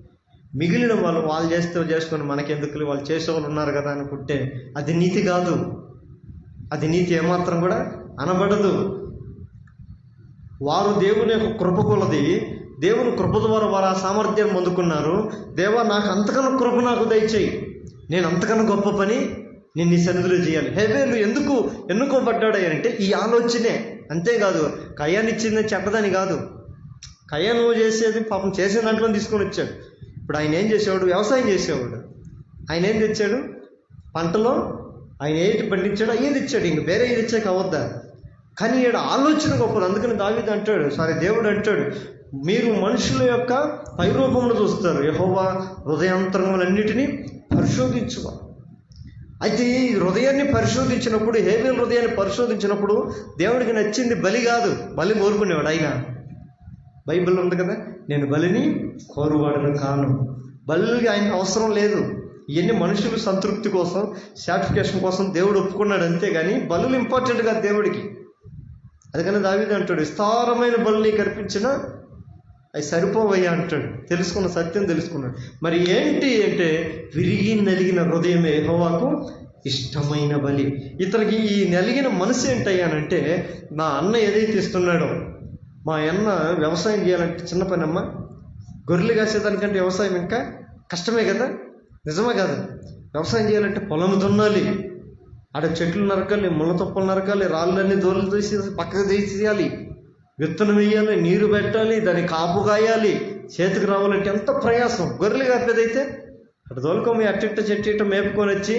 మిగిలిన వాళ్ళు చేస్తే చేసుకొని మనకెందుకు, వాళ్ళు చేసేవాళ్ళు ఉన్నారు కదా అనుకుంటే అది నీతి కాదు, అది నీతి ఏమాత్రం కూడా అనబడదు. వారు దేవుని యొక్క కృప కొలది, దేవుని కృప ద్వారా వారు ఆ సామర్థ్యం పొందుకున్నారు. దేవా, నాకు అంతకన్నా కృప నాకు దయచేయి, నేను అంతకన్నా గొప్ప పని నేను నీ సన్నిధిలో చేయాలి. హేబేలు ఎందుకు ఎన్నుకోబడ్డాడు అంటే ఈ ఆలోచనే. అంతేకాదు కయ్యాన్ని ఇచ్చింది చెడ్డదని కాదు, కయ్యాను చేసేది పాపం చేసే దాంట్లో తీసుకొని వచ్చాడు. ఇప్పుడు ఆయన ఏం చేసేవాడు? వ్యవసాయం చేసేవాడు. ఆయన ఏం తెచ్చాడు? పంటలో ఆయన ఏంటి పండించాడు, అయ్యేది ఇచ్చాడు, ఇంక వేరే ఏది ఇచ్చాక అవద్దా? కానీ ఈడ ఆలోచన గొప్పది. అందుకని దావీదు అంటాడు, దేవుడు అంటాడు, మీరు మనుషుల యొక్క పైరూపమును చూస్తారు, యెహోవా హృదయాంతరములన్నిటినీ పరిశోధించువా. అయితే ఈ హృదయాన్ని పరిశోధించినప్పుడు, హేబేలు హృదయాన్ని పరిశోధించినప్పుడు దేవుడికి నచ్చింది బలి కాదు, బలి కోరుకునేవాడు. ఆయన బైబిల్ ఉంది కదా, నేను బలిని కోరువాడను కాను. బలికి ఆయన అవసరం లేదు. ఇవన్నీ మనుషులు సంతృప్తి కోసం, సాటిఫికేషన్ కోసం దేవుడు ఒప్పుకున్నాడు, అంతేగాని బలులు ఇంపార్టెంట్ కాదు దేవుడికి. అందుకని దావీదు అంటాడు, విస్తారమైన బలుని కల్పించిన అవి సరిపోవయ్యా అంటాడు. తెలుసుకున్న సత్యం తెలుసుకున్నాడు. మరి ఏంటి అంటే విరిగి నలిగిన హృదయమే యెహోవాకు ఇష్టమైన బలి. ఇతనికి ఈ నలిగిన మనసు ఏంటయ్యానంటే, నా అన్న ఏదైతే ఇస్తున్నాడో, మా అన్న వ్యవసాయం చేయాలంటే చిన్న పని అమ్మ, గొర్రెలు కాసేదానికంటే వ్యవసాయం ఇంకా కష్టమే కదా, నిజమే కదా? వ్యవసాయం చేయాలంటే పొలం దున్నాలి, ఆడ చెట్లు నరకాలి, ముళ్ళ తొప్పలు నరకాలి, రాళ్ళన్నీ దోళ్ళు తీసి పక్కకు తీసేయాలి, విత్తనం వేయాలి, నీరు పెట్టాలి, దాన్ని కాపు కాయాలి, చేతికి రావాలంటే ఎంత ప్రయాసం. గొర్రెలు కాపేదైతే అటు దోలుకోమి అట్టిట్ట చెట్టిట్ట మేపుకొని వచ్చి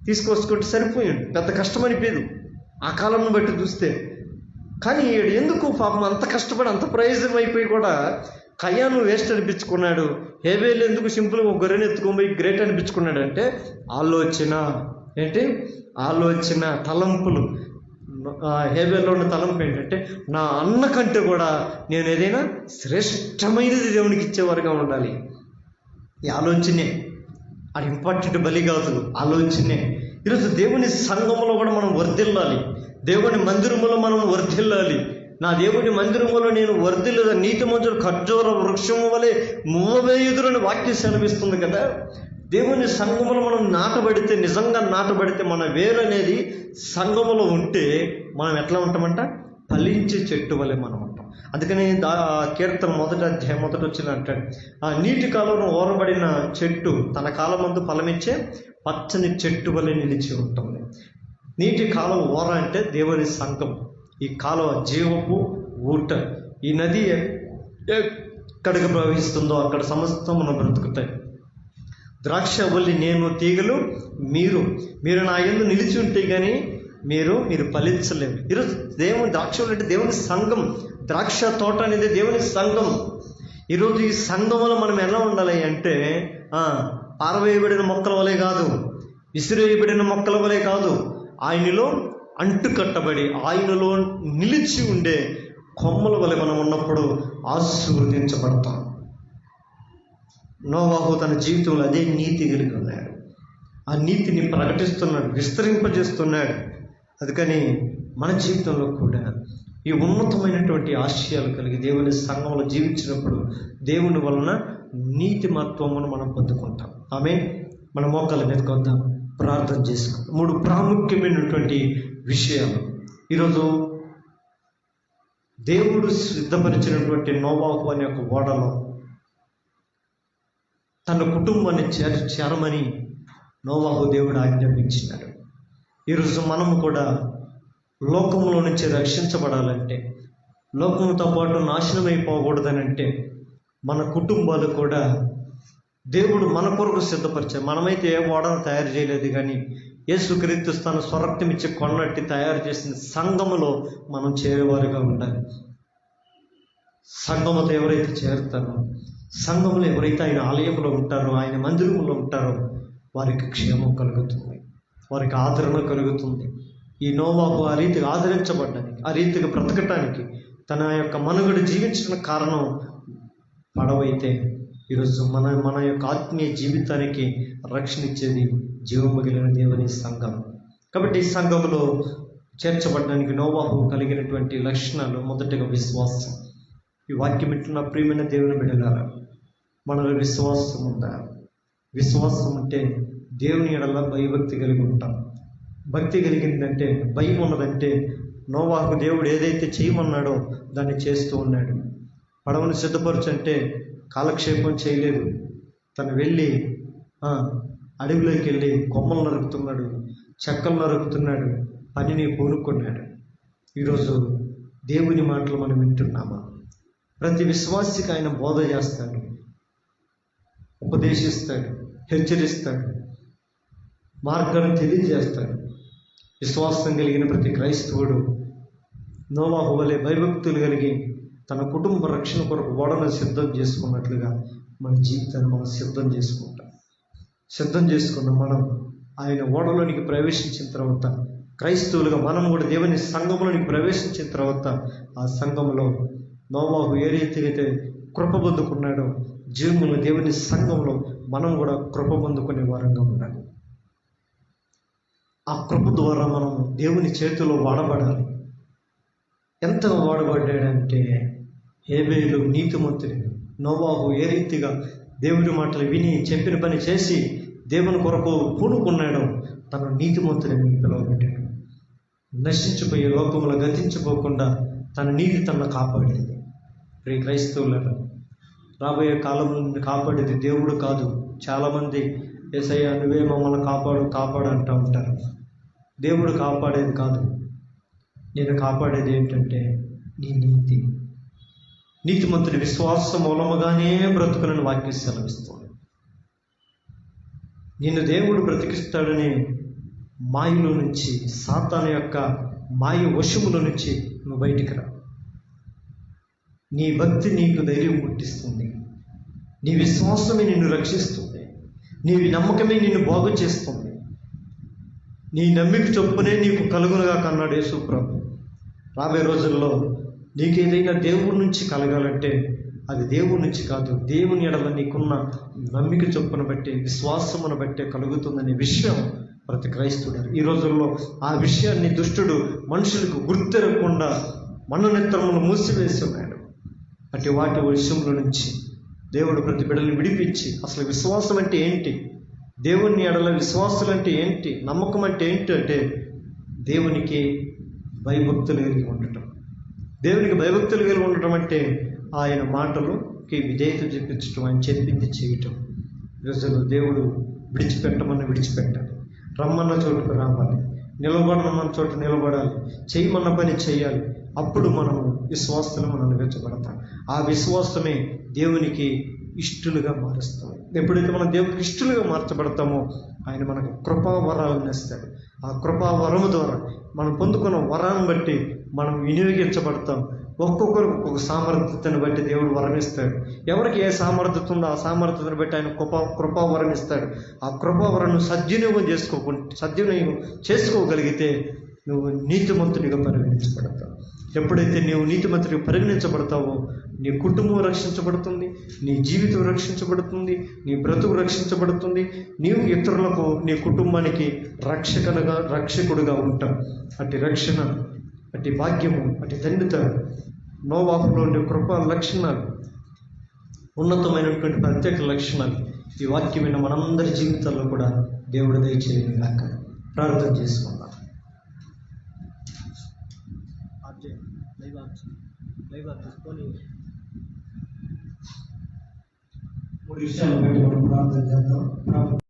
తీసుకొచ్చుకుంటే సరిపోయింది, పెద్ద కష్టం అనిపించదు ఆ కాలంను బట్టి చూస్తే. కానీ ఎందుకు పాపం అంత కష్టపడి అంత ప్రయోజనం అయిపోయి కూడా కయ్యాను వేస్ట్ అనిపించుకున్నాడు. హేబేలు ఎందుకు సింపుల్గా ఒక గొర్రెని ఎత్తుకొని గ్రేట్ అనిపించుకున్నాడు అంటే ఆలోచన ఏంటి? ఆలోచన, తలంపులు. హేబేల్లో ఉన్న తలంపు ఏంటంటే, నా అన్న కంటే కూడా నేను ఏదైనా శ్రేష్టమైనది దేవునికి ఇచ్చేవారుగా ఉండాలి. ఈ ఆలోచనే అది ఇంపార్టెంట్ బలి కాదు, ఆలోచనే. ఈరోజు దేవుని సంఘములో కూడా మనం వర్ధిల్లాలి, దేవుని మందిరములో మనం వర్ధిల్లాలి. నా దేవుని మందిరములో నేను వర్ధిల్ల నీతిమంతుడు ఖర్జూర వృక్షము వలె మూవవేయుదురని వాక్యం సెలవిస్తుంది కదా. దేవుని సంఘములో మనం నాటబడితే, నిజంగా నాటబడితే, మన వేరు అనేది సంఘములో ఉంటే మనం ఎట్లా ఉంటామంట? ఫలించే చెట్టు వలె మనం ఉంటాం. అందుకని కీర్తన 1వ అధ్యాయం 1 వచ్చిన అంటాడు, ఆ నీటి కాలంలో ఓరబడిన చెట్టు తన కాలమందు ఫలమిచ్చే పచ్చని చెట్టు వలె నిలిచి ఉంటుంది. నీటి కాలం ఓర అంటే దేవుని సంఘం. ఈ కాలువ జీవపు ఊట. ఈ నది ఎక్కడికి ప్రవహిస్తుందో అక్కడ సమస్తం మనం బ్రతుకుతాయి. ద్రాక్షవల్లి నేను, తీగలు మీరు నా యందు నిలిచి ఉంటే కానీ మీరు ఫలించలేరు. ఈరోజు దేవుని ద్రాక్షవల్లి అంటే దేవుని సంఘం. ద్రాక్ష తోట అనేది దేవుని సంఘం. ఈరోజు ఈ సంఘంలో మనం ఎలా ఉండాలి అంటే పారవేయబడిన మొక్కల వలె కాదు, విసిరేయబడిన మొక్కల వలె కాదు, ఆయనలో అంటు కట్టబడి ఆయనలో నిలిచి ఉండే కొమ్మల వలె మనం ఉన్నప్పుడు ఆశీర్వదించబడతాం. నోవాహు తన జీవితంలో అదే నీతి కలిగి ఉన్నాడు. ఆ నీతిని ప్రకటిస్తున్నాడు, విస్తరింపజేస్తున్నాడు. అందుకని మన జీవితంలో కూడా ఈ ఉన్నతమైనటువంటి ఆశయాలు కలిగి దేవుని సంఘంలో జీవించినప్పుడు దేవుని వలన నీతిమత్వమును మనం పొందుకుంటాం. ఆమేన్. మన మోకాళ్ళ మీదకి వద్దాం, ప్రార్థన చేసుకుంటాం. 3 ప్రాముఖ్యమైనటువంటి విషయాలు. ఈరోజు దేవుడు సిద్ధపరిచినటువంటి నోవాహు అనే ఒక ఓడలో తన కుటుంబాన్ని చేరమని నోవాహు దేవుడు ఆజ్ఞాపించినాడు. ఈరోజు మనము కూడా లోకంలో నుంచి రక్షించబడాలంటే, లోకంతో పాటు నాశనం అయిపోకూడదనంటే మన కుటుంబాలు కూడా దేవుడు మన కొరకు సిద్ధపరిచారు. మనమైతే ఏ ఓడను తయారు చేయలేదు, కానీ యేసుక్రీస్తు తన స్వరక్తం ఇచ్చి కొన్నట్టి తయారు చేసిన సంఘములో మనం చేరేవారుగా ఉండాలి. సంఘముతో ఎవరైతే చేరుతారో, సంఘంలో ఎవరైతే ఆయన ఆలయంలో ఉంటారో, ఆయన మందిరంలో ఉంటారో వారికి క్షేమం కలుగుతుంది, వారికి ఆదరణ కలుగుతుంది. ఈ నోవాహు ఆ రీతిగా ఆదరించబడ్డానికి, ఆ రీతిగా బ్రతకటానికి, తన యొక్క మనుగడ జీవించిన కారణం పడవైతే ఈరోజు మన యొక్క ఆత్మీయ జీవితానికి రక్షణ ఇచ్చేది జీవము కలిగిన దేవుని సంఘం. కాబట్టి ఈ సంఘంలో చేర్చబడడానికి నోవాహు కలిగినటువంటి లక్షణాలు, మొదటిగా విశ్వాసం. ఈ వాక్యం ఇట్లా ప్రియమైన దేవుని బిడ్డలారా, మనలో విశ్వాసం ఉందా? విశ్వాసం ఉంటే దేవుని ఎడల భయభక్తి కలిగి ఉంటాం. భక్తి కలిగిందంటే, భయం ఉన్నదంటే, నోవాహు దేవుడు ఏదైతే చేయమన్నాడో దాన్ని చేస్తూ ఉన్నాడు. పడవను సిద్ధపరచంటే కాలక్షేపం చేయలేదు. తను వెళ్ళి అడవిలోకి వెళ్ళి కొమ్మలు నరుకుతున్నాడు, చెక్కలు నరుకుతున్నాడు, పనిని పూనుకున్నాడు. ఈరోజు దేవుని మాటలు మనం వింటున్నామా? ప్రతి విశ్వాసికి ఆయన బోధ చేస్తాడు, ఉపదేశిస్తాడు, హెచ్చరిస్తాడు, మార్గాన్ని తెలియజేస్తాడు. విశ్వాసం కలిగిన ప్రతి క్రైస్తవుడు నోవాహు వలె భయభక్తులు కలిగి తన కుటుంబ రక్షణ కొరకు ఓడను సిద్ధం చేసుకున్నట్లుగా మన జీవితాన్ని మనం సిద్ధం చేసుకున్న మనం ఆయన ఓడలోనికి ప్రవేశించిన తర్వాత, క్రైస్తవులుగా మనం కూడా దేవుని సంఘంలోనికి ప్రవేశించిన తర్వాత, ఆ సంఘంలో నోవాహు ఏ రీతిగా అయితే కృప పొందుకున్నాడో, జీవములో దేవుని సంఘంలో మనం కూడా కృప పొందుకునే వారంగా ఉండాలి. ఆ కృప ద్వారా మనం దేవుని చేతిలో వాడబడాలి. ఎంత వాడబడ్డాడంటే, హేబేలు నీతిమంతుడు, నోవాహు ఏ రీతిగా దేవుని మాటలు విని చెప్పిన పని చేసి దేవుని కొరకు పూనుకున్నాడో తను నీతిమంతుడని పిలువబడ్డాడు. నశించిపోయే లోకంలో గతించిపోకుండా తన నీతి తనను కాపాడేది. ప్రియ క్రైస్తవులను, రాబోయే కాలం నుండి కాపాడేది దేవుడు కాదు. చాలామంది యేసయ్య నువ్వే మమ్మల్ని కాపాడు అంటూ ఉంటారు. దేవుడు కాపాడేది కాదు. నేను కాపాడేది ఏంటంటే నీ నీతిమంతుడి విశ్వాస మూలముగానే బ్రతుకునని వాక్యం సెలవిస్తుంది. నిన్ను దేవుడు బ్రతికిస్తాడని మాయలో నుంచి, సాతాను యొక్క మాయ వశముల నుంచి నువ్వు బయటికి రా. నీ భక్తి నీకు ధైర్యం పుట్టిస్తుంది. నీ విశ్వాసమే నిన్ను రక్షిస్తుంది. నీ నమ్మకమే నిన్ను బాగు చేస్తుంది. నీ నమ్మిక చొప్పునే నీకు కలుగునుగా కన్నాడు యేసు ప్రభు. రాబోయే రోజుల్లో నీకేదైనా దేవుడి నుంచి కలగాలంటే అది దేవుడి నుంచి కాదు, దేవుని ఎడల నీకున్న నమ్మిక చొప్పున బట్టి, విశ్వాసమును బట్టే కలుగుతుందనే విషయం ప్రతి క్రైస్తవుడు ఈ రోజుల్లో ఆ విషయాన్ని దుష్టుడు మనుషులకు గుర్తెరగకుండా మనోనేత్రములు మూసివేసి ఉన్నాడు. అటు వాటి విషయంలో నుంచి దేవుడు ప్రతి బిడ్డల్ని విడిపించి అసలు విశ్వాసం అంటే ఏంటి, దేవుని ఎడల విశ్వాసులు అంటే ఏంటి, నమ్మకం అంటే ఏంటి అంటే దేవునికి భయభక్తులు కలిగి ఉండటం. దేవునికి భయభక్తులు కలిగి ఉండటం అంటే ఆయన మాటలుకి విధేయత చూపించటం, ఆయన చెప్పింది చేయటం. ఈరోజు దేవుడు విడిచిపెట్టమని విడిచిపెట్టాలి, రమ్మన్న చోటుకు రావాలి, నిలబడమన్న చోట నిలబడాలి, చేయమన్న పని చేయాలి. అప్పుడు మనము విశ్వాసంలో మనం నిలబెట్టబడతాం. ఆ విశ్వాసమే దేవునికి ఇష్టలుగా మారుస్తాం. ఎప్పుడైతే మనం దేవునికి ఇష్టలుగా మార్చబడతామో ఆయన మనకు కృపావరాలను ఇస్తాడు. ఆ కృపావరము ద్వారా మనం పొందుకున్న వరాన్ని బట్టి మనం వినియోగించబడతాం. ఒక్కొక్కరికి ఒక్కొక్క సామర్థ్యతను బట్టి దేవుడు వరం ఇస్తాడు. ఎవరికి ఏ సామర్థ్యత ఉందో ఆ సామర్థ్యతను బట్టి ఆయన కృపావరం ఇస్తాడు. ఆ కృపావరాన్ని సద్వినియోగం చేసుకోగలిగితే నువ్వు నీతిమంతుడిగా పరిగణించబడతావు. ఎప్పుడైతే నీవు నీతిమంతుడిగా పరిగణించబడతావో నీ కుటుంబం రక్షించబడుతుంది, నీ జీవితం రక్షించబడుతుంది, నీ బ్రతుకు రక్షించబడుతుంది. నీవు ఇతరులకు, నీ కుటుంబానికి రక్షకుడుగా ఉంటావు. అటు రక్షణ, అటు భాగ్యము, అటు ధన్యత నోవాహులో ఉండే కృపా లక్షణాలు, ఉన్నతమైనటువంటి ప్రత్యేక లక్షణాలు ఈ వాక్యమైన మనందరి జీవితాల్లో కూడా దేవుడు దయచేయను గాక. ప్రార్థన చేసుకుందాం. మూడు విషయాలు బట్టి మనం ప్రార్థన చేద్దాం.